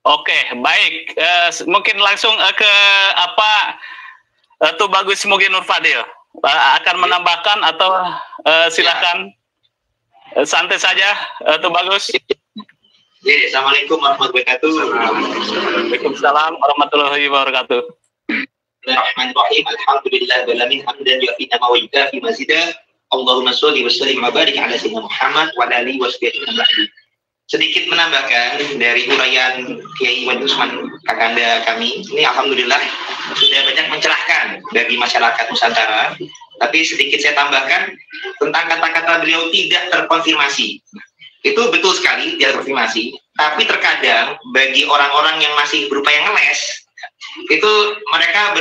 Oke, baik. Mungkin langsung ke apa Tuh Bagus Mugi Nur Fadil akan menambahkan atau silakan santai saja Tuh Bagus. Assalamualaikum warahmatullahi wabarakatuh. Waalaikumsalam warahmatullahi wabarakatuh. Bismillahirrahmanirrahim. Alhamdulillahirabbil hamdan yu'afina wa yukafi mazidah. Allahumma sholli wa sallim wa barik ala sayyidina Muhammad wa ala alihi washabihi. Sedikit menambahkan dari uraian Kiai Iwan Usman kakanda kami, ini alhamdulillah sudah banyak mencerahkan bagi masyarakat Nusantara. Tapi sedikit saya tambahkan tentang kata-kata beliau tidak terkonfirmasi. Itu betul sekali tidak terkonfirmasi. Tapi terkadang bagi orang-orang yang masih berupaya ngeles, itu mereka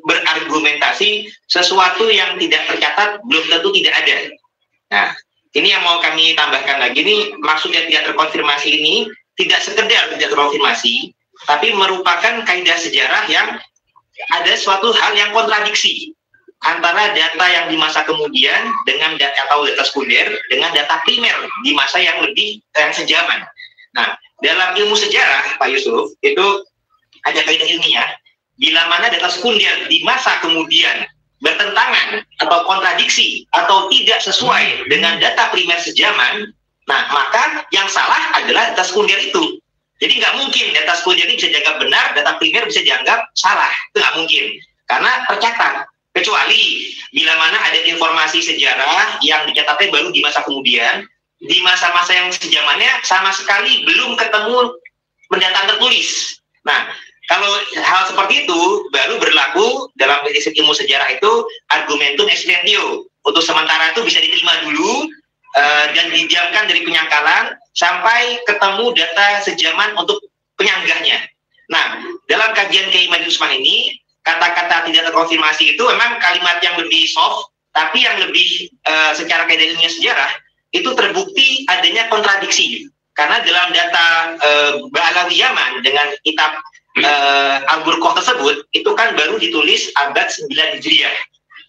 berargumentasi sesuatu yang tidak tercatat belum tentu tidak ada. Nah, ini yang mau kami tambahkan lagi, ini maksudnya tidak terkonfirmasi ini tidak sekedar tidak terkonfirmasi, tapi merupakan kaidah sejarah yang ada suatu hal yang kontradiksi antara data yang di masa kemudian dengan data atau data sekunder dengan data primer di masa yang sejaman. Nah, dalam ilmu sejarah Pak Yusuf itu ada kaidah ilmiah, bila mana data sekunder di masa kemudian bertentangan atau kontradiksi atau tidak sesuai dengan data primer sejaman, nah maka yang salah adalah data sekunder itu. Jadi nggak mungkin data sekunder ini bisa dianggap benar, data primer bisa dianggap salah. Itu nggak mungkin, karena tercatat. Kecuali bila mana ada informasi sejarah yang dicatatnya baru di masa kemudian, di masa-masa yang sejamannya sama sekali belum ketemu pendataan tertulis. Nah, kalau hal seperti itu baru berlaku dalam prinsip ilmu sejarah itu argumentum excedentio. Untuk sementara itu bisa diterima dulu dan didiamkan dari penyangkalan sampai ketemu data sejaman untuk penyanggahnya. Nah, dalam kajian Kiai Madi Usman ini, kata-kata tidak terkonfirmasi itu memang kalimat yang lebih soft, tapi yang lebih secara kaidah ilmiah sejarah itu terbukti adanya kontradiksi. Karena dalam data Ba'alawi Yaman dengan kitab Al-Burqah tersebut itu kan baru ditulis abad 9 Hijriah,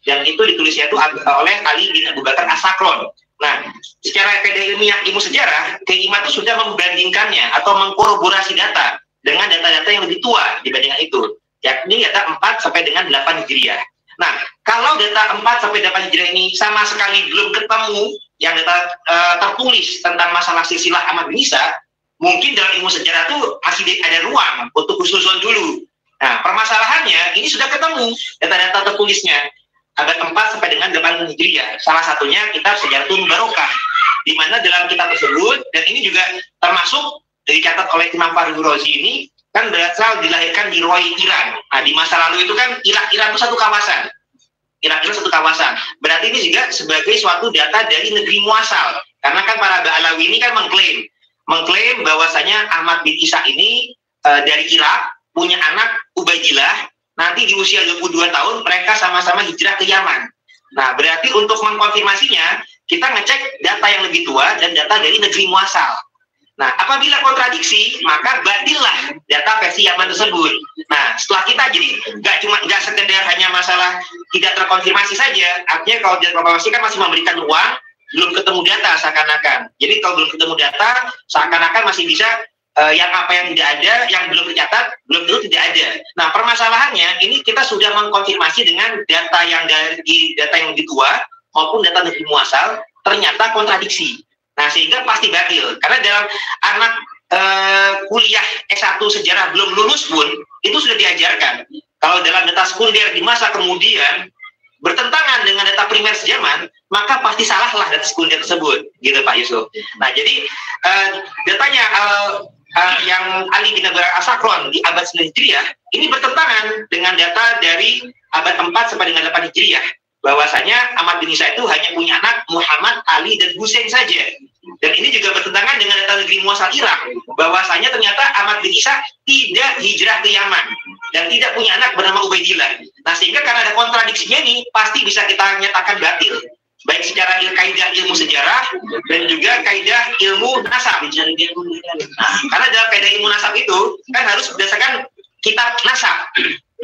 dan itu ditulisnya itu oleh Ali bin Abu Bakar As-Sakron. Nah, secara kaidah ilmiah ilmu sejarah, Kiai Imam itu sudah membandingkannya atau mengkorborasi data dengan data-data yang lebih tua dibandingkan itu, yakni data 4 sampai dengan 8 Hijriah. Nah, kalau data 4 sampai 8 Hijriah ini sama sekali belum ketemu yang data tertulis tentang masalah silsilah Ahmad bin Isa, mungkin dalam ilmu sejarah itu masih ada ruang untuk khususun dulu. Nah, permasalahannya ini sudah ketemu data-data tertulisnya abad 4 sampai dengan 8 Hijriah. Salah satunya kitab Sejaratun Barokah, di mana dalam kitab tersebut, dan ini juga termasuk dicatat oleh Imam Fahri Razi ini, kan berasal dilahirkan di Roi, Iran. Nah, di masa lalu itu kan Iran itu satu kawasan. Irak itu satu kawasan. Berarti ini juga sebagai suatu data dari negeri muasal. Karena kan para Ba'alawi ini kan mengklaim bahwasanya Ahmad bin Isa ini dari Irak, punya anak Ubaidillah, nanti di usia 22 tahun mereka sama-sama hijrah ke Yaman. Nah, berarti untuk mengkonfirmasinya, kita ngecek data yang lebih tua dan data dari negeri muasal. Nah, apabila kontradiksi, maka batillah data versi Yaman tersebut. Nah, setelah kita jadi nggak sekedar hanya masalah tidak terkonfirmasi saja. Artinya kalau tidak terkonfirmasi kan masih memberikan ruang, belum ketemu data seakan-akan. Jadi kalau belum ketemu data, seakan-akan masih bisa yang apa yang tidak ada, yang belum tercatat, belum tentu tidak ada. Nah, permasalahannya ini kita sudah mengkonfirmasi dengan data yang yang lebih tua maupun data negeri muasal ternyata kontradiksi. Nah, sehingga pasti batil. Karena dalam anak kuliah S1 sejarah belum lulus pun, itu sudah diajarkan. Kalau dalam data sekunder di masa kemudian bertentangan dengan data primer sejaman, maka pasti salahlah data sekunder tersebut. Gitu Pak Yusuf. Nah, jadi datanya yang Ali bin Abu Bakar As-Sakron di abad 9 Hijriah, ini bertentangan dengan data dari abad 4 sampai dengan 8 Hijriah. Bahwasanya Ahmad bin Isa itu hanya punya anak Muhammad, Ali, dan Husain saja. Dan ini juga bertentangan dengan data negeri muasal Irak, bahwasanya ternyata Ahmad bin Isa tidak hijrah ke Yaman dan tidak punya anak bernama Ubaidillah. Nah, sehingga karena ada kontradiksinya ini, pasti bisa kita nyatakan batil, baik secara kaidah ilmu sejarah dan juga kaidah ilmu nasab. Nah, karena dalam kaidah ilmu nasab itu kan harus berdasarkan kitab nasab.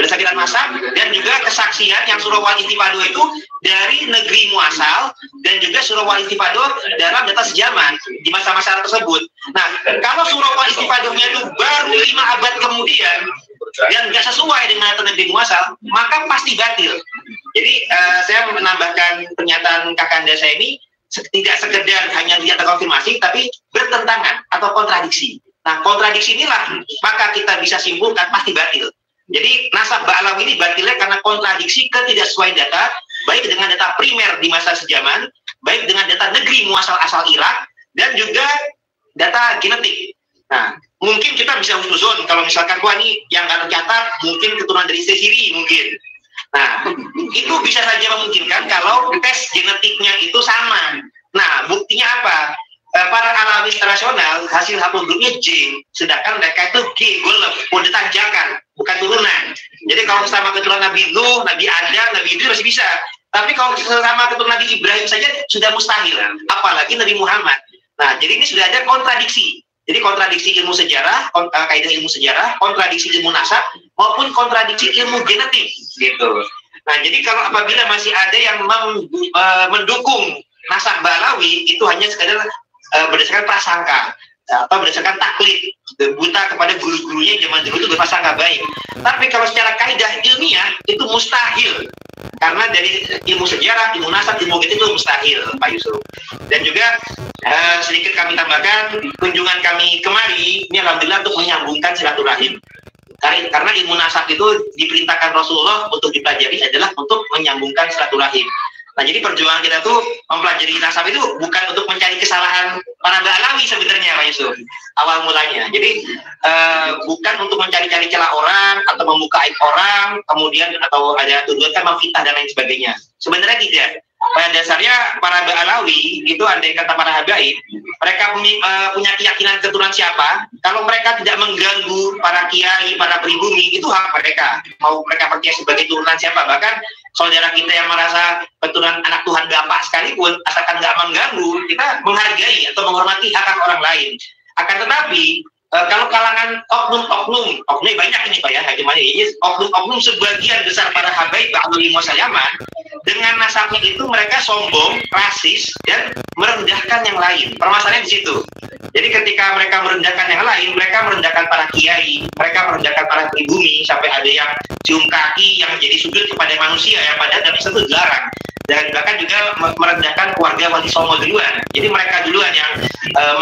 berdasarkan nasab, dan juga kesaksian yang surah wal istifadoh itu dari negeri muasal, dan juga surah wal istifadoh dalam data sejaman di masa-masa tersebut. Nah, kalau surah wal istifadohnya itu baru 5 abad kemudian dan nggak sesuai dengan data negeri muasal, maka pasti batil. Jadi saya menambahkan pernyataan Kakanda saya ini tidak sekedar hanya lihat konfirmasi, tapi bertentangan atau kontradiksi. Nah, kontradiksi inilah maka kita bisa simpulkan pasti batil. Jadi nasab Ba'alawi ini batilnya karena kontradiksi ketidaksesuaian data, baik dengan data primer di masa sejaman, baik dengan data negeri muasal asal Irak, dan juga data genetik. Nah, mungkin kita bisa husnuzon kalau misalkan wah ini yang nggak tercatat mungkin keturunan dari istri siri mungkin. Nah, itu bisa saja memungkinkan kalau tes genetiknya itu sama. Nah, buktinya apa? Para Alawi internasional hasil haplogrupnya J, sedangkan mereka itu G, golf, kode tanjakan, bukan turunan. Jadi kalau sama keturunan Nabi Nuh, Nabi Adam, Nabi Idris masih bisa. Tapi kalau sama keturunan Nabi Ibrahim saja sudah mustahil, apalagi Nabi Muhammad. Nah, jadi ini sudah ada kontradiksi. Jadi kontradiksi ilmu sejarah, kaidah ilmu sejarah, kontradiksi ilmu nasab, maupun kontradiksi ilmu genetik, gitu. Nah, jadi kalau apabila masih ada yang mendukung nasab Ba'alawi, itu hanya sekadar berdasarkan prasangka atau berdasarkan taklid, buta kepada guru-gurunya zaman dulu itu berprasangka baik. Tapi kalau secara kaidah ilmiah itu mustahil, karena dari ilmu sejarah, ilmu nasab, ilmu genetik itu mustahil, Pak Yusuf. Dan juga sedikit kami tambahkan, kunjungan kami kemari ini alhamdulillah untuk menyambungkan silaturahim. Karena ilmu nasab itu diperintahkan Rasulullah untuk dipelajari adalah untuk menyambungkan silaturahim. Nah, jadi perjuangan kita tuh mempelajari nasab itu bukan untuk mencari kesalahan para Ba'alawi sebenarnya, Pak Yusuf, awal mulanya. Jadi bukan untuk mencari-cari celah orang atau membuka aib orang, kemudian atau ada tuduhan kan memfitnah dan lain sebagainya. Sebenarnya tidak. Pada dasarnya para Ba'alawi itu andai kata para habaib, mereka punya keyakinan keturunan siapa. Kalau mereka tidak mengganggu para kiai, para pribumi, itu hak mereka. Mau mereka percaya sebagai turunan siapa, bahkan saudara kita yang merasa keturunan anak Tuhan Bapa sekalipun, asalkan nggak mengganggu, kita menghargai atau menghormati hak orang lain. Akan tetapi kalau kalangan oknum banyak ini Pak ya, oknum sebagian besar para habaib Ba'alawi Yaman, dengan nasabnya itu mereka sombong, rasis, dan merendahkan yang lain. Permasalahannya di situ. Jadi ketika mereka merendahkan yang lain, mereka merendahkan para kiai, mereka merendahkan para pribumi, sampai ada yang cium kaki, yang jadi sujud kepada manusia, yang padahal dalam Islam itu dilarang. Dan bahkan juga merendahkan keluarga Wali Songo duluan. Jadi mereka duluan yang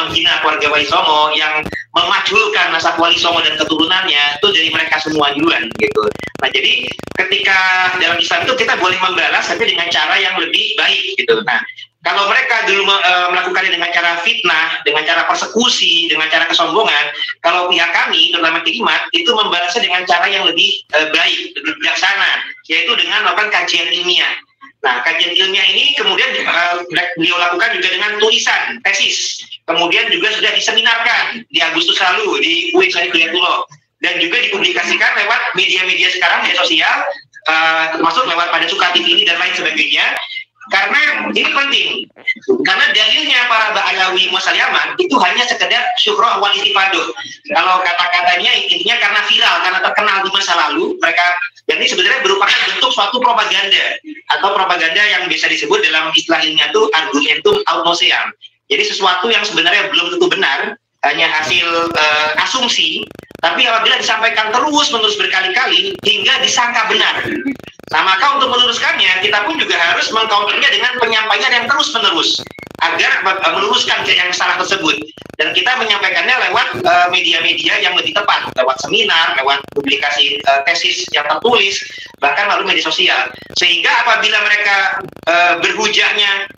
menghina keluarga Wali Songo, yang memajulkan nasab Wali Songo dan keturunannya, itu dari mereka semua duluan gitu. Nah, jadi ketika dalam Islam itu kita boleh membalas tapi dengan cara yang lebih baik gitu. Nah, kalau mereka dulu melakukannya dengan cara fitnah, dengan cara persekusi, dengan cara kesombongan, kalau pihak kami, terutama Kirimat, itu membalasnya dengan cara yang lebih baik, lebih bijaksana, yaitu dengan melakukan kajian ilmiah. Nah, kajian ilmiah ini kemudian beliau lakukan juga dengan tulisan, tesis. Kemudian juga sudah diseminarkan di Agustus lalu di UIN Syarif Hidayatullah. Dan juga dipublikasikan lewat media-media sekarang, media sosial, termasuk lewat pada Suka TV ini dan lain sebagainya. Karena ini penting, karena dalilnya para Ba'alawi Yaman itu hanya sekedar syukrah wal istifadoh. Kalau kata-katanya intinya karena viral, karena terkenal di masa lalu, mereka, dan ini sebenarnya merupakan bentuk suatu propaganda atau propaganda yang bisa disebut dalam istilah ilmiah itu argumentum ad nauseam. Jadi sesuatu yang sebenarnya belum tentu benar, hanya hasil asumsi, tapi apabila disampaikan terus-menerus berkali-kali hingga disangka benar. Nah, maka untuk meluruskannya, kita pun juga harus mengcounternya dengan penyampaian yang terus-menerus agar meluruskan yang salah tersebut. Dan kita menyampaikannya lewat media-media yang lebih tepat, lewat seminar, lewat publikasi tesis yang tertulis, bahkan melalui media sosial. Sehingga apabila mereka berhujahnya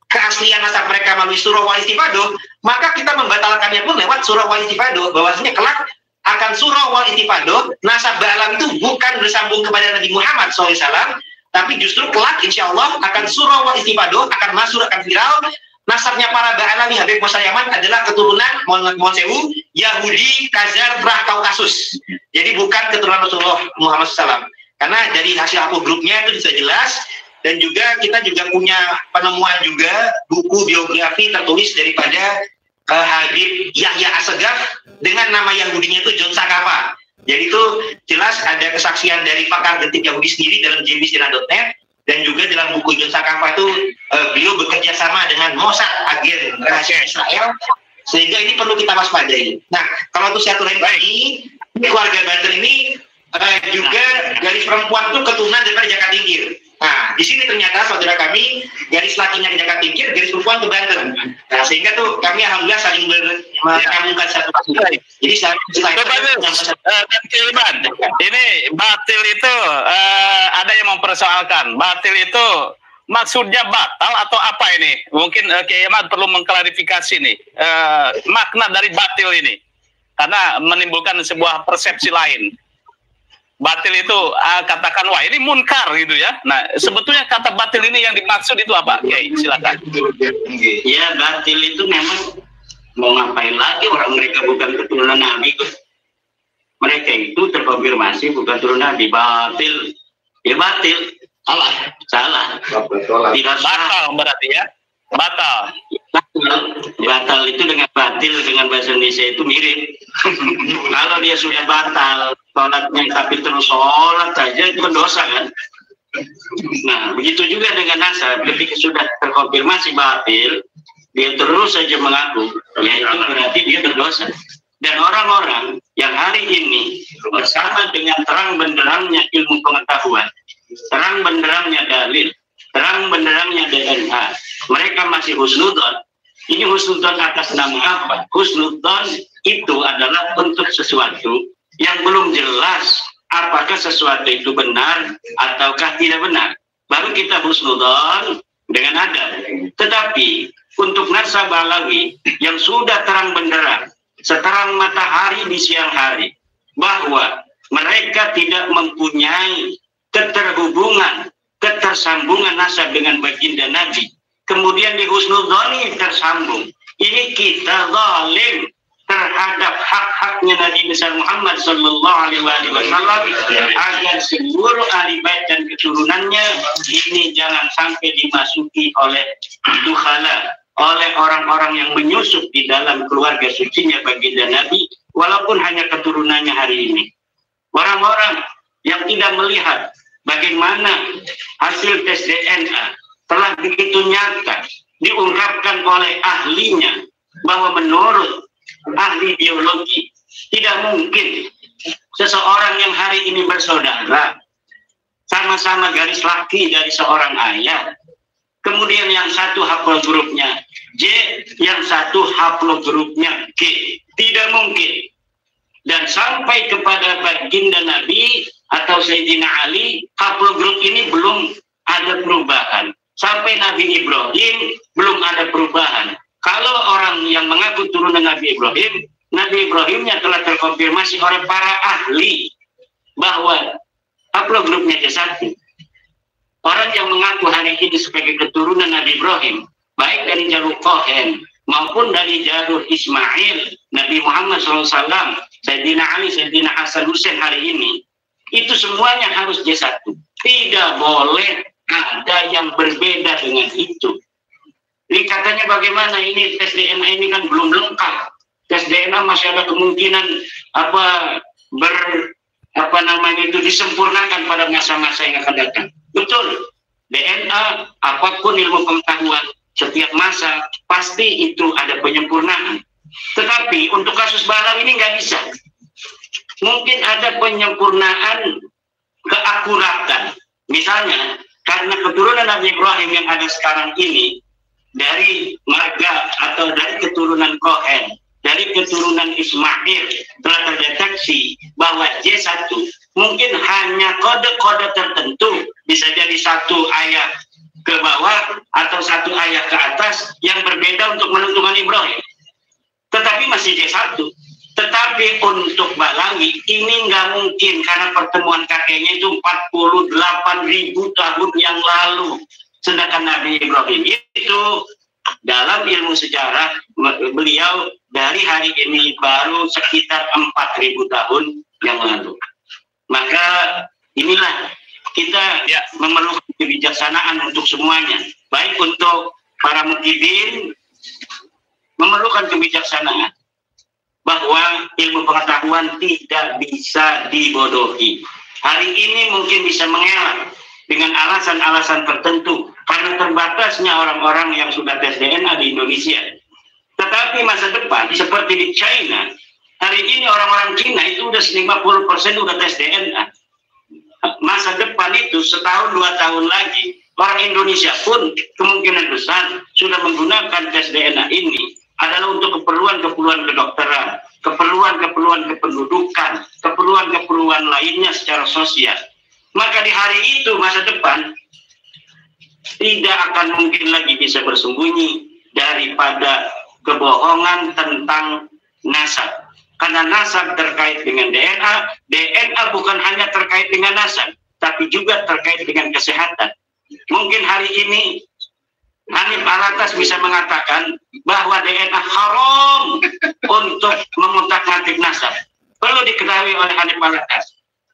keaslian nasab mereka melalui surah wal istifadoh, maka kita membatalkannya pun lewat surah wal istifadoh, bahwasanya kelak akan surah wal istifadoh, nasab Ba'alawi itu bukan bersambung kepada Nabi Muhammad SAW, tapi justru kelak insya Allah akan surah wal istifadoh, akan masuk, akan viral. Nasabnya para Ba'alawi Habib Yaman adalah keturunan Monsewu, Yahudi, Khazar, Kaukasus. Jadi bukan keturunan Rasulullah Muhammad SAW. Karena dari hasil grupnya itu bisa jelas. Dan juga kita juga punya penemuan juga buku biografi tertulis daripada Habib Yahya Assegaf dengan nama Yahudinya itu John Sakafa. Jadi itu jelas ada kesaksian dari pakar detik Yahudi sendiri dalam jbstina.net, dan juga dalam buku John Sakafa itu beliau bekerja sama dengan Mossad, agen rahasia Israel, sehingga ini perlu kita waspadai. Nah, kalau untuk silaturahim ini keluarga Banten ini juga garis perempuan itu keturunan dari Jaka Tingkir. Nah, di sini ternyata saudara kami garis lakinya ke Jaka Tingkir, garis perempuan ke Banten. Nah, sehingga tuh kami alhamdulillah saling menyambungkan satu sama lain. Jadi ini batil itu ada yang mempersoalkan. Batil itu maksudnya batal atau apa ini? Mungkin Kiai Ahmad perlu mengklarifikasi nih makna dari batil ini, karena menimbulkan sebuah persepsi lain. Batil itu katakan wah ini munkar gitu ya. Nah, sebetulnya kata batil ini yang dimaksud itu apa? Kiai, silakan. Ya, batil itu memang mau ngapain lagi, orang mereka bukan keturunan Nabi kok. Mereka itu terkonfirmasi bukan keturunan Nabi. Batil. Ya batil. Salah. Tidak batal berarti ya. Batal. Batal itu dengan batil dengan bahasa Indonesia itu mirip. Kalau dia sudah batal sholatnya tapi terus sholat saja itu dosa kan. Nah, begitu juga dengan nasab, ketika sudah terkonfirmasi batil, dia terus saja mengaku, ya itu berarti dia berdosa. Dan orang-orang yang hari ini bersama dengan terang benderangnya ilmu pengetahuan, terang benderangnya dalil, terang benderangnya DNA, mereka masih husnudzon. Ini husnudzon atas nama apa? Husnudzon itu adalah untuk sesuatu yang belum jelas apakah sesuatu itu benar ataukah tidak benar. Baru kita husnudzon dengan adab. Tetapi untuk nasab balawi yang sudah terang benderang, seterang matahari di siang hari, bahwa mereka tidak mempunyai keterhubungan, ketersambungan nasab dengan baginda Nabi, kemudian di husnudzoni tersambung, ini kita zalim terhadap hak-haknya Nabi besar Muhammad Sallallahu Alaihi Wasallam, agar seluruh ahli bait dan keturunannya ini jangan sampai dimasuki oleh dukhala, oleh orang-orang yang menyusup di dalam keluarga sucinya baginda Nabi, walaupun hanya keturunannya hari ini. Orang-orang yang tidak melihat bagaimana hasil tes DNA telah begitu nyata diungkapkan oleh ahlinya, bahwa menurut ahli biologi tidak mungkin seseorang yang hari ini bersaudara sama-sama garis laki dari seorang ayah, kemudian yang satu haplogrupnya J, yang satu haplogrupnya G, tidak mungkin. Dan sampai kepada baginda Nabi atau Sayyidina Ali, haplogrup ini belum ada perubahan. Sampai Nabi Ibrahim belum ada perubahan. Kalau orang yang mengaku turunan Nabi Ibrahimnya telah terkonfirmasi oleh para ahli bahwa haplogrupnya J1. Orang yang mengaku hari ini sebagai keturunan Nabi Ibrahim, baik dari jalur Cohen maupun dari jalur Ismail, Nabi Muhammad SAW, Sayyidina Ali, Sayyidina Hasan Hussein hari ini, itu semuanya harus J1. Tidak boleh ada yang berbeda dengan itu. Ini katanya bagaimana ini tes DNA ini kan belum lengkap. Tes DNA masih ada kemungkinan disempurnakan pada masa-masa yang akan datang. Betul. DNA apapun ilmu pengetahuan setiap masa pasti itu ada penyempurnaan. Tetapi untuk kasus Balawi ini nggak bisa. Mungkin ada penyempurnaan keakuratan. Misalnya karena keturunan Nabi Ibrahim yang ada sekarang ini dari marga atau dari keturunan Cohen, dari keturunan Ismail telah terdeteksi bahwa J1 mungkin hanya kode-kode tertentu, bisa jadi satu ayat ke bawah atau satu ayat ke atas yang berbeda untuk menentukan Ibrahim. Tetapi masih J1. Tetapi untuk Balawi ini nggak mungkin karena pertemuan kakeknya itu 48.000 tahun yang lalu. Sedangkan Nabi Ibrahim itu dalam ilmu sejarah beliau dari hari ini baru sekitar 4.000 tahun yang lalu. Maka inilah kita memerlukan kebijaksanaan untuk semuanya. Baik untuk para mukibin memerlukan kebijaksanaan. bahwa ilmu pengetahuan tidak bisa dibodohi. Hari ini mungkin bisa mengelak dengan alasan-alasan tertentu karena terbatasnya orang-orang yang sudah tes DNA di Indonesia. Tetapi masa depan seperti di China, hari ini orang-orang Cina itu udah 50% udah tes DNA. Masa depan itu setahun 2 tahun lagi orang Indonesia pun kemungkinan besar sudah menggunakan tes DNA ini adalah untuk keperluan-keperluan kedokteran, keperluan-keperluan kependudukan, keperluan-keperluan lainnya secara sosial. Maka di hari itu masa depan tidak akan mungkin lagi bisa bersembunyi daripada kebohongan tentang nasab. Karena nasab terkait dengan DNA, DNA bukan hanya terkait dengan nasab, tapi juga terkait dengan kesehatan. Mungkin hari ini Hanif Alatas bisa mengatakan bahwa DNA haram untuk mengutak-ngatik nasab. Perlu diketahui oleh Hanif Alatas,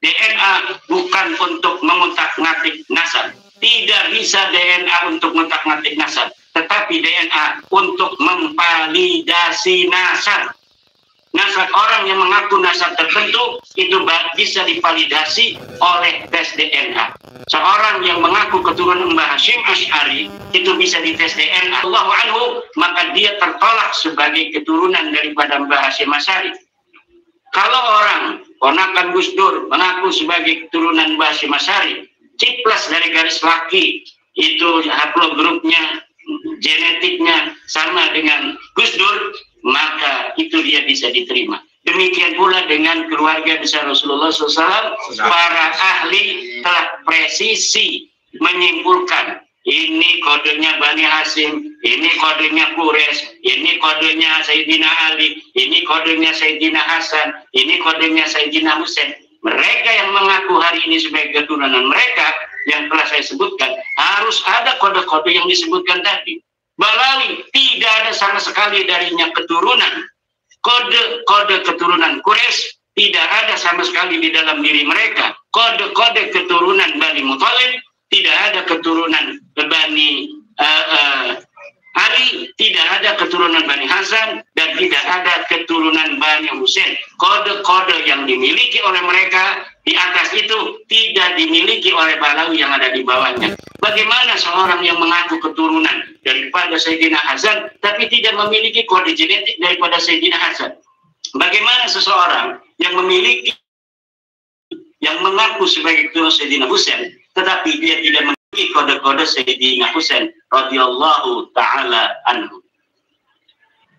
DNA bukan untuk mengutak-ngatik nasab. Tidak bisa DNA untuk mengutak-ngatik nasab, tetapi DNA untuk memvalidasi nasab. Nasab orang yang mengaku nasab tertentu itu bisa divalidasi oleh tes DNA. Seorang yang mengaku keturunan Mbah Hashim Asy'ari itu bisa dites DNA. Allahu anhu, maka dia tertolak sebagai keturunan daripada Mbah Hashim Asy'ari. Kalau orang ponakan Gus Dur mengaku sebagai keturunan Mbah Hashim Asy'ari, ciplas dari garis laki, itu haplogrupnya, genetiknya sama dengan Gus Dur, maka itu dia bisa diterima. Demikian pula dengan keluarga besar Rasulullah SAW, para ahli telah presisi menyimpulkan ini kodenya Bani Hashim, ini kodenya Quraisy, ini kodenya Sayyidina Ali, ini kodenya Sayyidina Hasan, ini kodenya Sayyidina Husain. Mereka yang mengaku hari ini sebagai keturunan mereka yang telah saya sebutkan, harus ada kode-kode yang disebutkan tadi. Balawi tidak ada sama sekali darinya keturunan. Kode-kode keturunan Quraisy tidak ada sama sekali di dalam diri mereka. Kode-kode keturunan Bani Muthalib tidak ada keturunan Bani Ali, tidak ada keturunan Bani Hasan, dan tidak ada keturunan Bani Husain. Kode-kode yang dimiliki oleh mereka di atas itu tidak dimiliki oleh Balawi yang ada di bawahnya. Bagaimana seorang yang mengaku keturunan daripada Sayyidina Hasan tapi tidak memiliki kode genetik daripada Sayyidina Hasan? Bagaimana seseorang yang mengaku sebagai keturunan Sayyidina Husain tetapi dia tidak memiliki kode-kode Sayyidina Husain radhiyallahu taala anhu?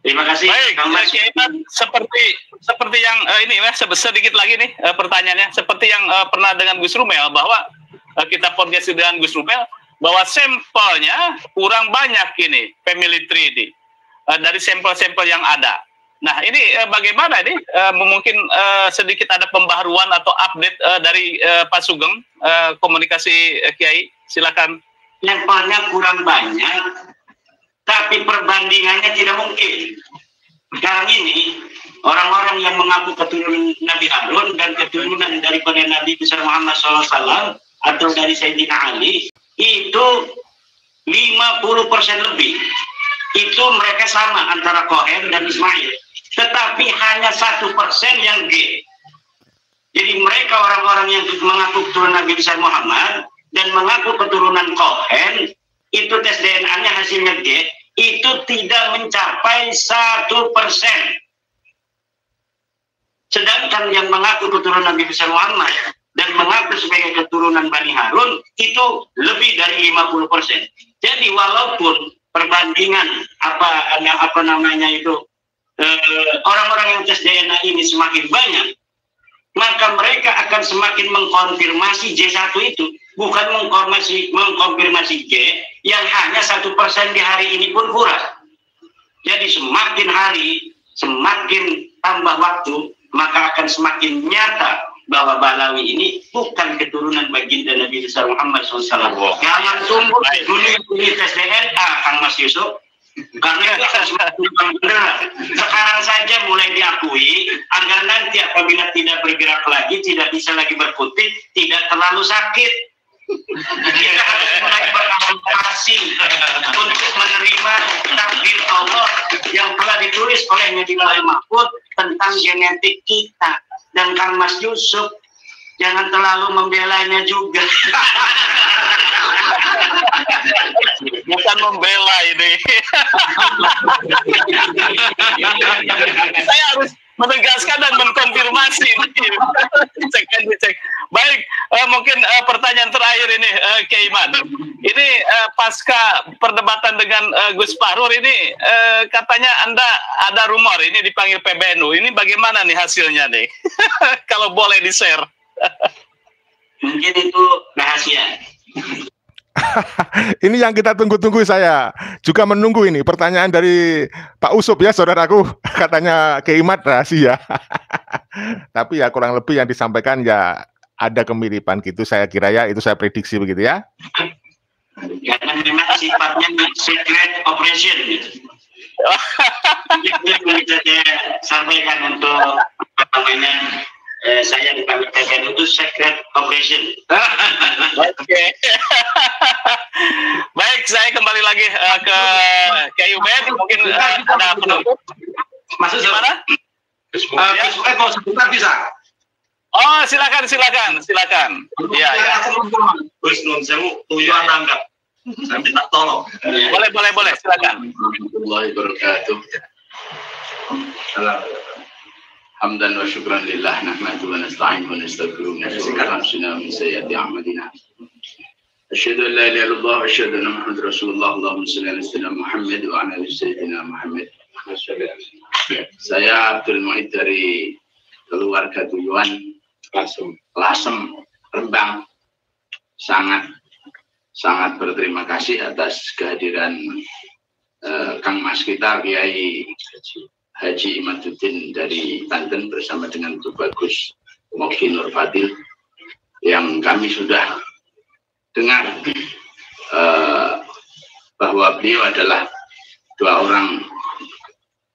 Terima kasih. Baik, seperti yang ini ya, sedikit lagi nih pertanyaannya, seperti yang pernah dengan Gus Rumel, bahwa kita podcast dengan Gus Rumel bahwa sampelnya kurang banyak ini family tree ini dari sampel-sampel yang ada. Nah ini bagaimana ini mungkin sedikit ada pembaharuan atau update dari Pak Sugeng, komunikasi Kiai, silakan. Sampelnya kurang banyak, tapi perbandingannya tidak mungkin. Sekarang ini orang-orang yang mengaku keturunan Nabi Harun dan keturunan daripada Nabi besar Muhammad SAW atau dari Sayyidina Ali itu 50% lebih. Itu mereka sama antara Cohen dan Ismail, tetapi hanya 1% yang G. Jadi mereka orang-orang yang mengaku keturunan Nabi besar Muhammad dan mengaku keturunan Cohen, itu tes DNA-nya hasilnya G, itu tidak mencapai 1%. Sedangkan yang mengaku keturunan Nabi besar Muhammad dan mengaku sebagai keturunan Bani Harun itu lebih dari 50%. Jadi walaupun perbandingan orang-orang yang tes DNA ini semakin banyak, maka mereka akan semakin mengkonfirmasi J1 itu, bukan mengkonfirmasi G yang hanya 1% di hari ini pun kurang. Jadi semakin hari, semakin tambah waktu, maka akan semakin nyata bahwa Balawi ini bukan keturunan baginda Nabi besar Muhammad SAW. Jangan tunggu dunia ini tes DNA, Kang Mas Yusuf. Karena itu harus benar. Sekarang saja mulai diakui agar nanti apabila tidak bergerak lagi, tidak bisa lagi berkutik, tidak terlalu sakit. Kita harus mulai beradaptasi untuk menerima takdir Allah yang telah ditulis olehnya di Lauhul Mahfuz tentang genetik kita. Dan Kang Mas Yusuf jangan terlalu membelanya juga. Bukan membela ini. Saya harus menegaskan dan mengkonfirmasi. Cek. Baik, mungkin pertanyaan terakhir ini, Kiai Iman. Ini pasca perdebatan dengan Gus Fahrur ini, katanya Anda ada rumor ini dipanggil PBNU. Ini bagaimana nih hasilnya nih? Kalau boleh di-share. Mungkin itu rahasia. Ini yang kita tunggu-tunggu, saya juga menunggu ini pertanyaan dari Pak Usup ya saudaraku, katanya Kiai Mat rahasia. Tapi ya kurang lebih yang disampaikan ya ada kemiripan gitu, saya kira ya, itu saya prediksi begitu ya. Karena memang sifatnya secret operation gitu. Itu yang bisa saya sampaikan untuk apa namanya, saya dipanggil PBNU itu secret operation. Oke. Baik, saya kembali lagi ke Ubed. Mungkin ada penutup. Masuk Gimana? mau sebentar bisa? Oh, silakan. Iya. Terus nun sewu tuyuan tanggap. Saya minta tolong. Boleh, silakan. Warahmatullahi wabarakatuh. Hamdan wa syukran lillah nahmaduhu wa nasta'in wa nastaghfiruh wa nastaghfiruh min sayyiati a'malina. Asyhadu an la ilaha illallah wa asyhadu anna Muhammadar Rasulullah. Allahumma shalli ala sayyidina Muhammad wa ala ali sayyidina Muhammad. Saya Abdul Mu'id dari keluarga Tuyuan Lasem Rembang. Sangat berterima kasih atas kehadiran Kang Mas kita Kiai Haji Imaduddin dari Banten bersama dengan Tubagus Moki Nur Fadil, yang kami sudah dengar bahwa beliau adalah dua orang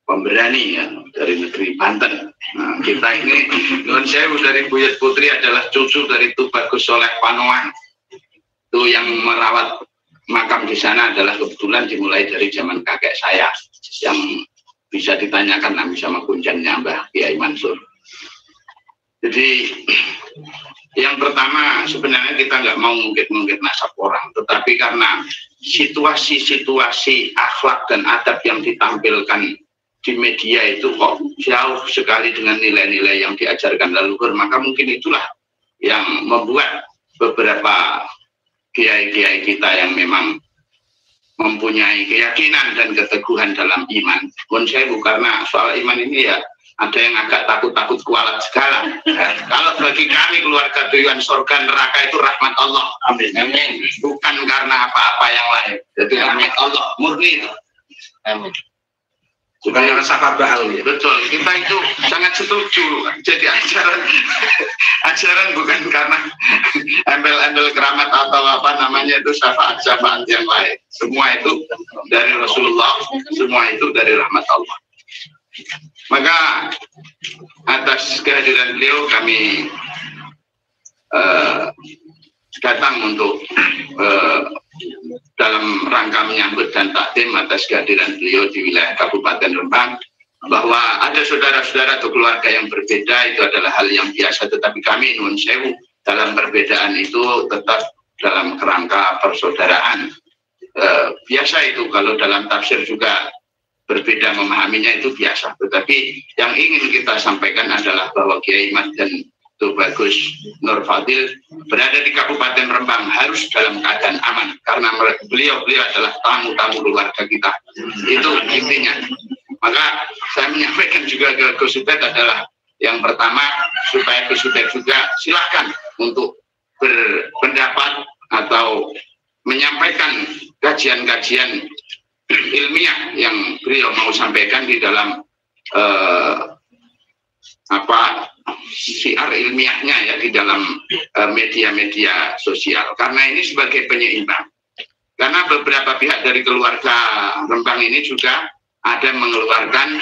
pemberani ya, dari negeri Banten. Nah, kita ini Nun Sewu dari Buyut Putri adalah cucu dari Tubagus Soleh Panoan. Itu yang merawat makam di sana adalah kebetulan dimulai dari zaman kakek saya, yang bisa ditanyakan nanti sama kunjannya Mbah Kiai Mansur. Jadi yang pertama, sebenarnya kita nggak mau mungkit-mungkit nasab orang, tetapi karena situasi-situasi akhlak dan adab yang ditampilkan di media itu kok jauh sekali dengan nilai-nilai yang diajarkan leluhur, maka mungkin itulah yang membuat beberapa kiai-kiai kita yang memang mempunyai keyakinan dan keteguhan dalam iman. Konsewu, karena soal iman ini ya ada yang agak takut-takut kualat segala. Kalau bagi kami keluarga Tuyuan, surga neraka itu rahmat Allah. Amin. Amin. Bukan karena apa-apa yang lain. Jadi rahmat Allah murni itu. Amin. Bukan yang sahabat baal ya. Betul, kita itu sangat setuju. Jadi ajaran bukan karena embel-embel keramat atau apa namanya itu syafaat-syafaat yang lain. Semua itu dari Rasulullah, semua itu dari rahmat Allah. Maka atas kehadiran beliau kami datang untuk dalam rangka menyambut dan takdim atas kehadiran beliau di wilayah Kabupaten Rembang, bahwa ada saudara-saudara atau keluarga yang berbeda itu adalah hal yang biasa, tetapi kami Nun Sewu dalam perbedaan itu tetap dalam kerangka persaudaraan. Biasa itu kalau dalam tafsir juga berbeda memahaminya, itu biasa, tetapi yang ingin kita sampaikan adalah bahwa Kiai Mat dan Tubagus Nur Fadil berada di Kabupaten Rembang harus dalam keadaan aman, karena beliau adalah tamu-tamu keluarga kita. Itu intinya. Maka saya menyampaikan juga ke Gus Ubed adalah yang pertama, supaya Gus Ubed juga silahkan untuk berpendapat atau menyampaikan kajian-kajian ilmiah yang beliau mau sampaikan di dalam syiar ilmiahnya ya, di dalam media-media sosial, karena ini sebagai penyeimbang. Karena beberapa pihak dari keluarga Rembang ini juga ada mengeluarkan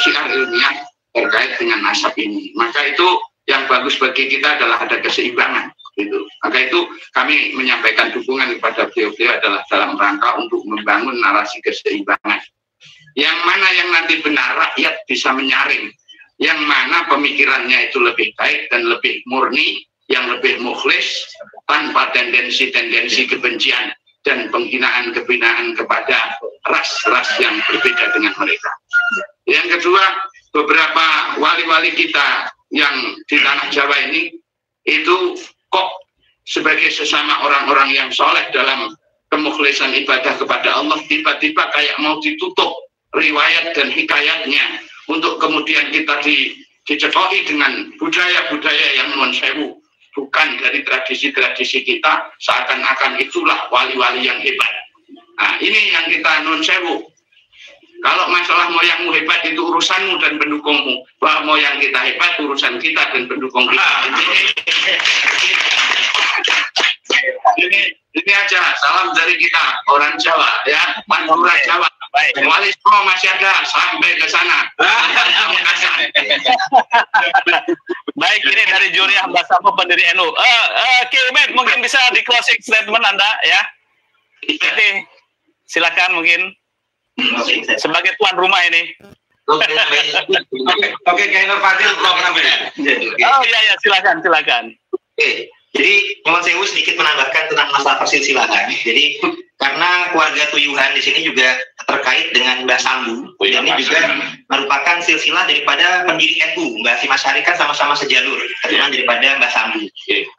syiar ilmiah terkait dengan nasab ini, maka itu yang bagus bagi kita adalah ada keseimbangan. Gitu. Maka itu kami menyampaikan dukungan kepada beliau-beliau adalah dalam rangka untuk membangun narasi keseimbangan. Yang mana yang nanti benar rakyat bisa menyaring, yang mana pemikirannya itu lebih baik dan lebih murni, yang lebih mukhlis, tanpa tendensi-tendensi kebencian dan penghinaan-kehinaan kepada ras-ras yang berbeda dengan mereka. Yang kedua, beberapa wali-wali kita yang di tanah Jawa ini itu kok sebagai sesama orang-orang yang soleh dalam kemukhlisan ibadah kepada Allah tiba-tiba kayak mau ditutup riwayat dan hikayatnya untuk kemudian kita dicekoki dengan budaya-budaya yang non sewu, bukan dari tradisi-tradisi kita, seakan-akan itulah wali-wali yang hebat. Nah, ini yang kita non sewu. Kalau masalah moyangmu hebat itu urusanmu dan pendukungmu, bahwa moyang kita hebat urusan kita dan pendukung kita. Ini aja salam dari kita orang Jawa ya, Madura Jawa. Wali Songo masih ada sampai ke sana. Baik, ini dari Juriah Basamu pendiri NU. Kiumet mungkin bisa di closing statement Anda ya. Jadi silakan mungkin sebagai tuan rumah ini. Oke, Kiai Nur Fadil belum namanya. Oh iya, silakan. Oke, jadi Nyuwun Sewu sedikit menambahkan tentang masalah persilsilahan. Jadi karena keluarga Tuyuhan di sini juga terkait dengan Mbah Sambu, dan ini juga merupakan silsilah daripada pendiri NU. Mbah Hasyim Asy'ari kan sama-sama sejalur, keturunan daripada Mbah Sambu.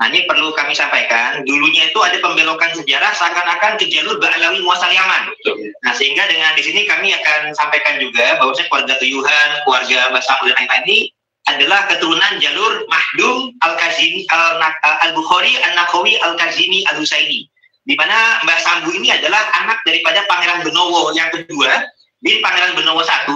Nah, ini perlu kami sampaikan, dulunya itu ada pembelokan sejarah seakan-akan ke jalur Ba'alawi Muasal Yaman. Nah, sehingga dengan di sini kami akan sampaikan juga bahwasanya keluarga Tuyuhan, keluarga Mbah Sambu dan lain-lain ini adalah keturunan jalur Mahdum Al-Kazimi Al-Bukhari An-Nakawi Al-Kazimi Al-Husaini, di mana Mbah Sambu ini adalah anak daripada Pangeran Benowo yang kedua, bin Pangeran Benowo I,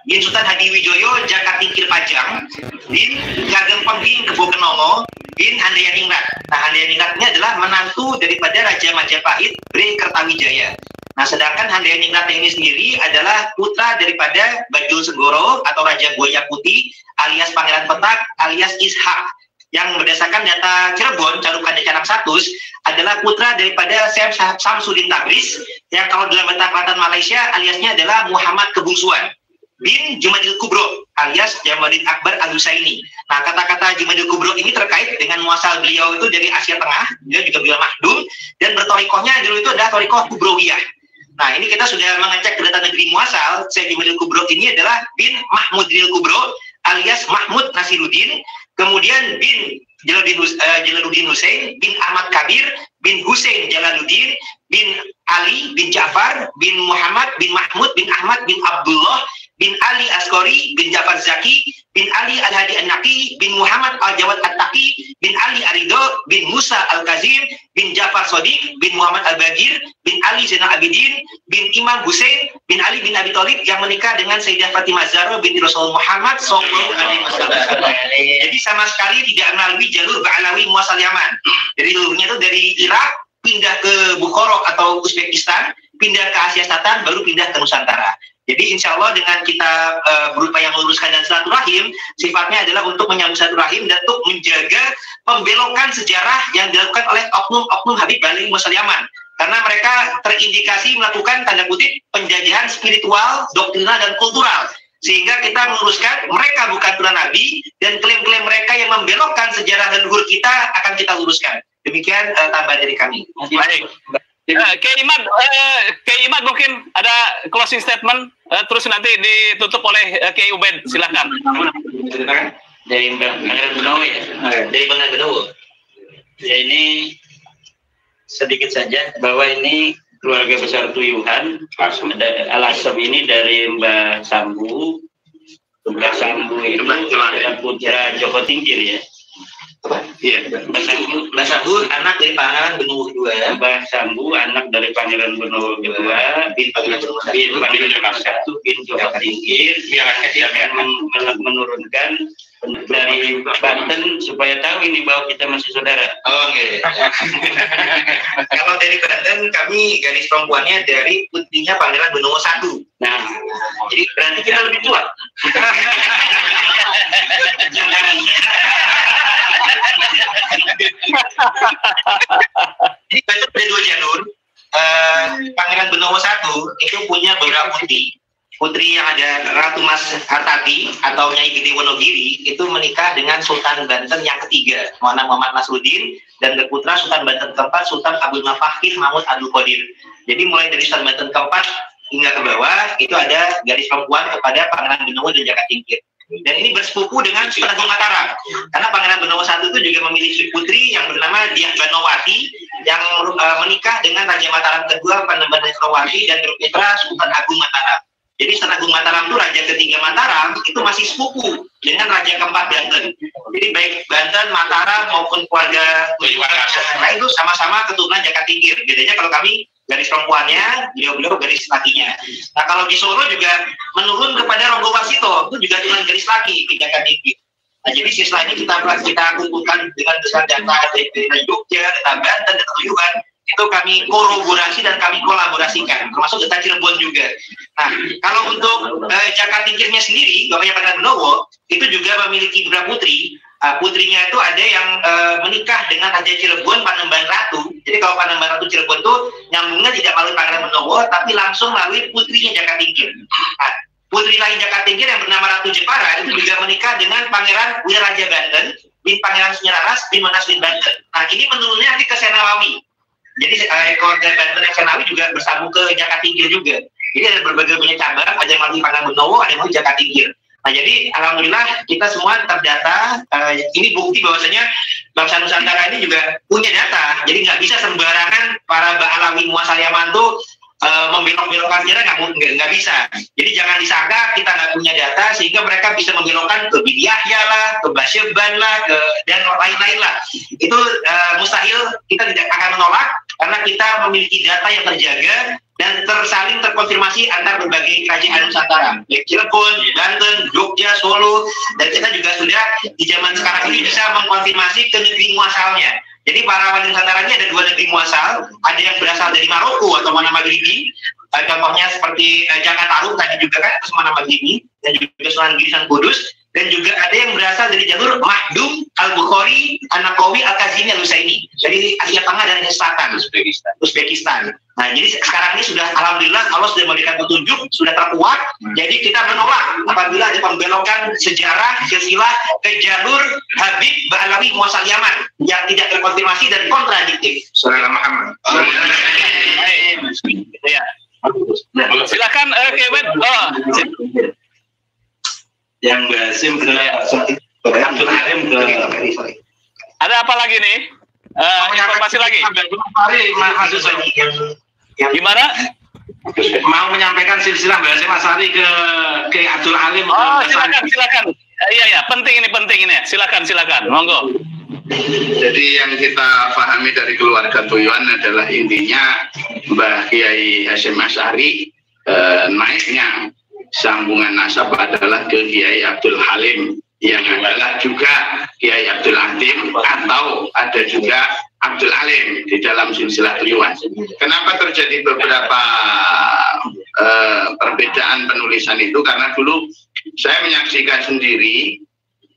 bin Sultan Hadiwijoyo Jakatingkir Pajang, bin Kagem Pengging Kebo Kenongo, bin Handayaningrat. Nah, Handayaningrat ini adalah menantu daripada Raja Majapahit Bre Kertawijaya. Nah, sedangkan Handayaningrat ini sendiri adalah putra daripada Bajul Segoro atau Raja Buaya Putih alias Pangeran Petak alias Ishak, yang berdasarkan data Cirebon Carukan Canang Satus adalah putra daripada Syekh Samsudin Tabriz, yang kalau dalam bahasa Selatan Malaysia aliasnya adalah Muhammad Kebungsuan bin Jumadil Kubro alias Jamaluddin Akbar Al-Husaini. Nah, kata-kata Jumadil Kubro ini terkait dengan muasal beliau itu dari Asia Tengah, beliau juga beliau Mahdum, dan bertorikohnya dulu itu adalah torikoh Kubrowiyah. Nah, ini kita sudah mengecek ke data negeri muasal. Syekh Jumadil Kubro ini adalah bin Mahmudil Kubro alias Mahmud Nasiruddin, kemudian bin Jalaluddin Hussein, bin Ahmad Kabir, bin Hussein Jalaluddin, bin Ali, bin Ja'far, bin Muhammad, bin Mahmud, bin Ahmad, bin Abdullah, bin Ali Askori, bin Ja'far Zaki, bin Ali Al-Hadi An-Naqi, bin Muhammad Al-Jawad At-Taqi, bin Ali Arido, bin Musa Al-Kazim, bin Ja'far Sodiq, bin Muhammad Al-Bagir, bin Ali Zainal Abidin, bin Imam Hussein, bin Ali bin Abi Thalib yang menikah dengan Sayyidah Fatimah Zahra binti Rasul Muhammad sallallahu alaihi wasallam. Jadi sama sekali tidak melalui jalur Ba'alawi Muasal Yaman. Jadi jalurnya itu dari Irak pindah ke Bukhara atau Uzbekistan, pindah ke Asia Selatan, baru pindah ke Nusantara. Jadi insya Allah dengan kita berupaya meluruskan dan silaturahim, sifatnya adalah untuk menyambung silaturahim dan untuk menjaga pembelokan sejarah yang dilakukan oleh oknum-oknum Habib Ba'alawi Muasal Yaman. Karena mereka terindikasi melakukan tanda kutip penjajahan spiritual, doktrinal, dan kultural. Sehingga kita meluruskan mereka bukan turunan Nabi, dan klaim-klaim mereka yang membelokkan sejarah leluhur kita akan kita luruskan. Demikian tambahan dari kami. Baik. Kiai Imad mungkin ada closing statement, terus nanti ditutup oleh Kiai Ubed, silakan. Dari Pangeran Benowo ya. Dari Pangeran Benowo. Ya, ini sedikit saja bahwa ini keluarga besar Tuyuhan. Al-Asam ini dari Mbah Sambu. Mbah Sambu itu adalah putra Joko Tingkir ya. Iya, Mbah Sambu anak dari Pangeran Benowo II. Mbah Sambu anak dari Pangeran Benowo II, bin Pangeran Benowo I, bin Joko Tingkir yang akan menurunkan dari Banten supaya tahu ini bahwa kita masih saudara. Oke. Kalau dari Banten kami garis perempuannya dari putrinya Pangeran Benowo I. Nah, jadi berarti kita lebih tua. Jadi Banten ada 2 jalur. Pangeran Benowo I itu punya beberapa putri. Putri yang ada Ratu Mas Hartati atau Nyai Gede Wonogiri itu menikah dengan Sultan Banten yang ketiga, Muhammad Nasruddin, dan berputra Sultan Banten keempat, Sultan Abdul Mafakir Mahmud Abdul Qadir. Jadi mulai dari Sultan Banten keempat hingga ke bawah itu ada garis perempuan kepada Pangeran Benowo dan Jaka Tingkir. Dan ini bersepupu dengan Sunan Agung Mataram, karena Pangeran Benowo I itu juga memiliki putri yang bernama Diah Banowati yang menikah dengan Raja Mataram kedua Panembahan Nekrawati dan berputra Sultan Agung Mataram. Jadi Sultan Agung Mataram itu raja ketiga Mataram itu masih sepupu dengan raja keempat Banten. Jadi baik Banten, Mataram maupun keluarga lain itu sama-sama keturunan Jaka Tingkir. Bedanya kalau kami garis perempuannya, beliau garis lakinya. Nah kalau di Solo juga menurun kepada Ronggo Warsito, itu juga dengan garis laki ke Jaka Tingkir. Nah jadi siswa ini kita kumpulkan dengan besar data dari Jogja, data Banten, data Tuyuan. Itu kami kolaborasi dan kami kolaborasikan, termasuk data Cirebon juga. Nah, kalau untuk Jaka Tingkirnya sendiri, bapaknya Pangeran Benowo, itu juga memiliki beberapa putri. Putrinya itu ada yang menikah dengan Raja Cirebon, Panembahan Ratu. Jadi kalau Panembahan Ratu Cirebon itu nyambungnya tidak melalui Pangeran Benowo, tapi langsung melalui putrinya Jaka Tingkir. Nah, putri lain Jaka Tingkir yang bernama Ratu Jepara itu juga menikah dengan Pangeran Wiraraja Banten, bin Pangeran Sunyararas, bin Monas bin Banten. Nah, ini menurunnya nanti ke Senawawi. Jadi keluarga Banten yang Senawi juga bersambung ke Jaka Tingkir juga. Jadi ada berbagai punya cabang, ada yang melalui Pangeran Benowo, ada yang melalui Jaka Tingkir. Nah jadi alhamdulillah kita semua terdata. Ini bukti bahwasanya bangsa Nusantara ini juga punya data. Jadi nggak bisa sembarangan para Mbak Alawi Muasal Yamanto membelok-belokkan sejarah, nggak bisa. Jadi jangan disangka kita nggak punya data sehingga mereka bisa membelokkan ke Bidi Yahya lah, ke Basyeban lah, dan lain-lain lah. Itu mustahil, kita tidak akan menolak karena kita memiliki data yang terjaga dan tersaling terkonfirmasi antar berbagai kerajaan Nusantara, baik Cirebon, Banten, Jogja, Solo, dan kita juga sudah di zaman sekarang ini bisa mengkonfirmasi ke negeri muasalnya. Jadi para wali Nusantara ini ada 2 negeri muasal, ada yang berasal dari Maroko atau mana Maghribi, contohnya seperti Jaka Tarub tadi juga kan itu mana Maghribi, dan juga Sunan Giri San Kudus, dan juga ada yang berasal dari jalur Mahdum, Al-Bukhari, An-Naqawi, Al-Kazimi, Al-Husaini, dari Asia Tengah dan Asia Selatan, Uzbekistan. Nah, jadi sekarang ini sudah alhamdulillah Allah sudah memberikan petunjuk, sudah terkuat. Jadi kita menolak apabila ada pembelokan sejarah silsilah ke jalur Habib Ba'alawi Muasal Yaman yang tidak terkonfirmasi dan kontradiktif. Saudara Muhammad. Ya. Silakan Kewet. Yang Basim ke Abdul Halim ke. Ada apa lagi nih? Informasi lagi. Gimana? Mau menyampaikan silsilah Basim Asari ke Abdul Halim. Oh, silakan. Iya, penting ini. Silakan. Monggo. Jadi yang kita pahami dari keluarga Tuyuan adalah intinya Mbah Kiai Hasyim Asy'ari naiknya sambungan nasab adalah ke Kiai Abdul Halim yang adalah juga Kiai Abdul Hatim atau ada juga Abdul Alim di dalam silsilah Tuyuan. Kenapa terjadi beberapa perbedaan penulisan itu? Karena dulu saya menyaksikan sendiri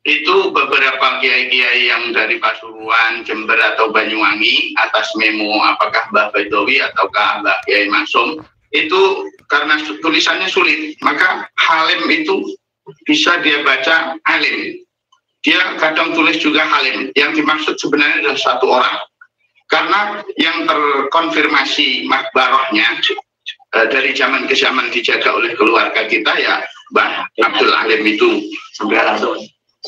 itu beberapa kiai-kiai yang dari Pasuruan, Jember atau Banyuwangi atas memo apakah Mbah Baidowi ataukah Mbah Kiai Maksum itu karena tulisannya sulit, maka Halim itu bisa dia baca Alim. Dia kadang tulis juga Halim. Yang dimaksud sebenarnya adalah satu orang. Karena yang terkonfirmasi makbarohnya dari zaman ke zaman dijaga oleh keluarga kita ya Mbah Abdul Alim itu.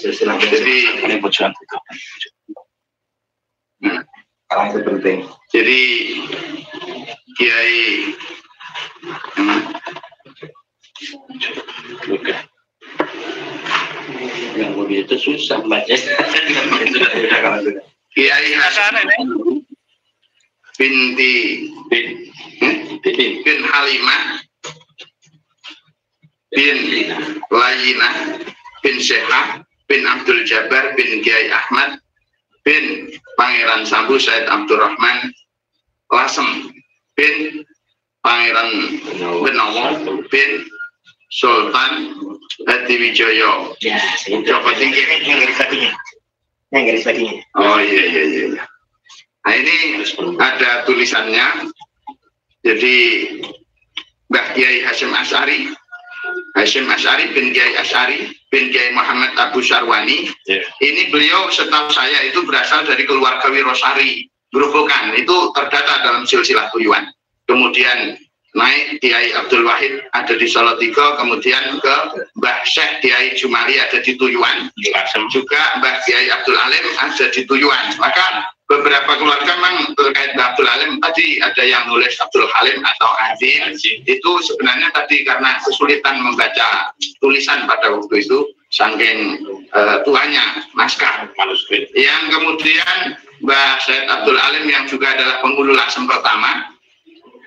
Jadi itu penting. Jadi Kiai yang begitu susah baca. Kiai Hasan bin Halimah bin Layinah bin Syekh bin Abdul Jabbar bin Kiai Ahmad bin Pangeran Sambu Said Abdurrahman Lasem bin Pangeran Benowo bin Sultan Hadiwijoyo Joko Tingkir. yang garis baginya. Oh iya. Nah ini ada tulisannya. Jadi Mbah Kiai Hasyim Asy'ari bin Kiai Asy'ari bin Kiai Muhammad Abu Syarwani. Ini beliau setahu saya itu berasal dari keluarga Wirosari, Grobogan. Itu terdata dalam silsilah Tuyuan. Kemudian naik Kiai Abdul Wahid ada di Salatiga, kemudian ke Mbah Syekh Kiai Jumali ada di Tuyuan, juga Mbah Kiai Abdul Alim ada di Tuyuan. Maka beberapa keluarga memang terkait Mbah Abdul Alim tadi ada yang nulis Abdul Halim atau Azim. Itu sebenarnya tadi karena kesulitan membaca tulisan pada waktu itu saking tuanya naskah manuskrip. Yang kemudian Mbah Said Abdul Alim yang juga adalah penghulu Lasem pertama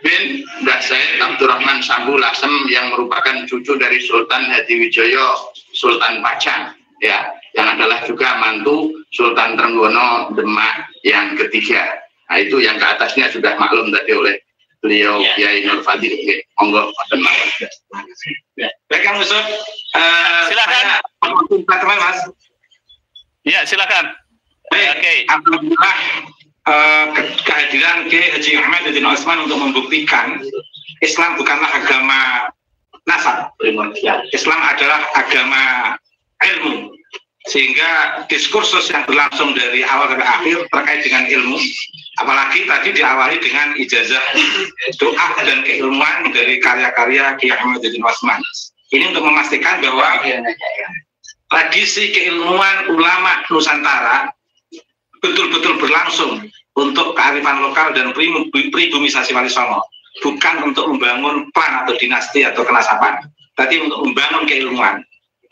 bin Mbah Said Abdurrahman Sambu Lasem yang merupakan cucu dari Sultan Hadiwijoyo Sultan Pajang, ya, yang adalah juga mantu Sultan Trenggono Demak yang ketiga. Nah itu yang ke atasnya sudah maklum tadi oleh beliau Kiai Nur Fadil. Monggo. Baik Kang Yusuf, silakan. teman Mas. Ya silakan. Oke. Alhamdulillah. Kehadiran Kiai Haji Ahmad Yadin Osman untuk membuktikan Islam bukanlah agama nasab, Islam adalah agama ilmu, sehingga diskursus yang berlangsung dari awal sampai akhir terkait dengan ilmu, apalagi tadi diawali dengan ijazah doa dan keilmuan dari karya-karya Kiai Ahmad Yadin Osman. Ini untuk memastikan bahwa tradisi keilmuan ulama Nusantara betul-betul berlangsung untuk kearifan lokal dan pribumisasi Wali Songo, bukan untuk membangun klan atau dinasti atau kenasaban, tapi untuk membangun keilmuan.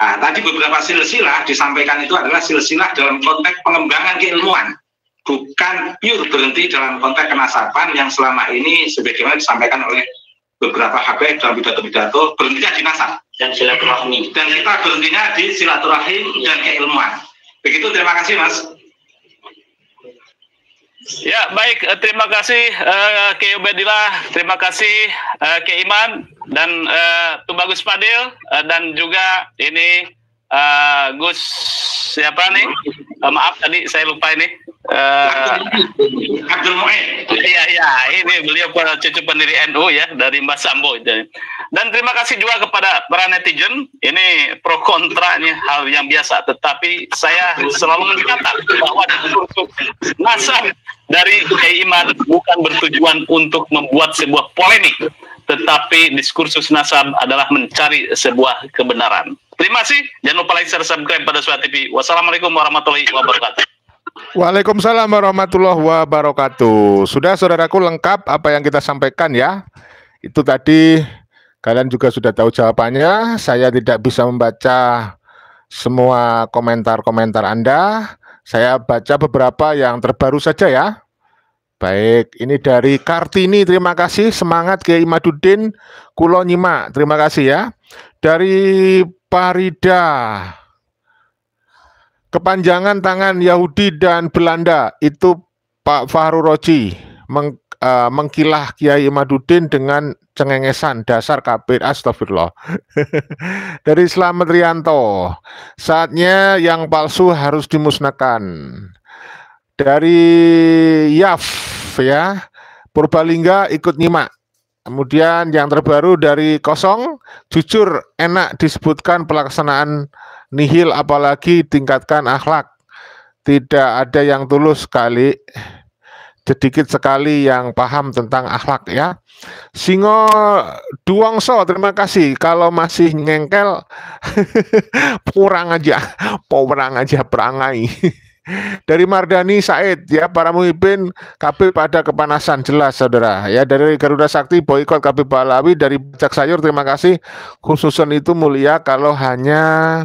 Nah, tadi beberapa silsilah disampaikan itu adalah silsilah dalam konteks pengembangan keilmuan, bukan pure berhenti dalam konteks kenasaban yang selama ini sebagaimana disampaikan oleh beberapa habaib dalam pidato-pidato berhentinya di nasab dan silaturahmi, dan kita berhentinya di silaturahim dan keilmuan. Begitu, terima kasih Mas. Ya baik, terima kasih Kiai Ubedillah, terima kasih Kiai Iman dan Tubagus Fadil dan juga ini Gus siapa nih? Maaf tadi saya lupa ini. Abdul Mu'in. Iya, ini beliau cucu pendiri NU ya dari Mbah Sambo. Dan terima kasih juga kepada para netizen. Ini pro kontranya hal yang biasa, tetapi saya selalu mencatat bahwa nasab dari Kiai Iman bukan bertujuan untuk membuat sebuah polemik, tetapi diskursus nasab adalah mencari sebuah kebenaran. Terima kasih. Jangan lupa like, share, subscribe pada Suara TV. Wassalamualaikum warahmatullahi wabarakatuh. Waalaikumsalam warahmatullahi wabarakatuh. Sudah saudaraku lengkap apa yang kita sampaikan ya. Itu tadi kalian juga sudah tahu jawabannya. Saya tidak bisa membaca semua komentar-komentar Anda. Saya baca beberapa yang terbaru saja ya. Baik, ini dari Kartini, terima kasih. Semangat Kiai Imaduddin, Kulo nyimak, terima kasih ya. Dari Parida, kepanjangan tangan Yahudi dan Belanda itu Pak Fahru Roji mengkilah Kiai Imaduddin dengan cengengesan, dasar kafir, astagfirullah. Dari Slamet Rianto, saatnya yang palsu harus dimusnahkan. Dari Yaf ya, Purbalingga ikut nyimak. Kemudian yang terbaru dari Kosong, jujur enak disebutkan pelaksanaan nihil apalagi tingkatkan akhlak. Tidak ada yang tulus sekali, sedikit sekali yang paham tentang akhlak ya. Singo Duongso, terima kasih. Kalau masih ngengkel, kurang aja perangai. Dari Mardani Said ya, para muhibin KB pada kepanasan, jelas saudara ya. Dari Garuda Sakti boikot KB Balawi. Dari Bajak Sayur terima kasih. Khususan itu mulia kalau hanya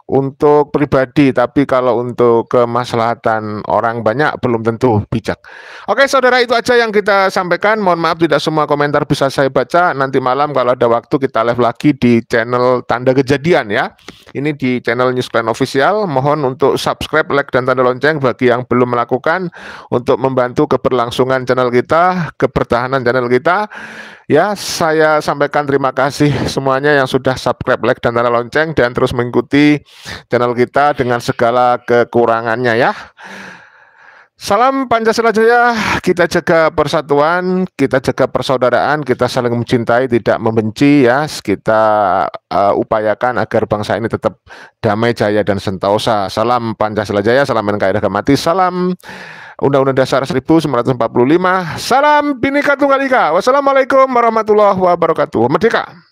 untuk pribadi, tapi kalau untuk kemaslahatan orang banyak belum tentu bijak. Oke saudara, itu aja yang kita sampaikan. Mohon maaf tidak semua komentar bisa saya baca. Nanti malam kalau ada waktu kita live lagi di channel Tanda Kejadian ya. Ini di channel Newsclan Official. Mohon untuk subscribe, like, dan tanda lonceng bagi yang belum melakukan untuk membantu keberlangsungan channel kita, kebertahanan channel kita. Ya, saya sampaikan terima kasih semuanya yang sudah subscribe, like, dan tanda lonceng, dan terus mengikuti channel kita dengan segala kekurangannya ya. Salam Pancasila Jaya, kita jaga persatuan, kita jaga persaudaraan, kita saling mencintai, tidak membenci ya. Kita upayakan agar bangsa ini tetap damai, jaya, dan sentosa. Salam Pancasila Jaya, salam NKRI harga mati, salam Undang-Undang Dasar 1945, salam Bhinneka Tunggal Ika. Wassalamualaikum warahmatullahi wabarakatuh. Merdeka!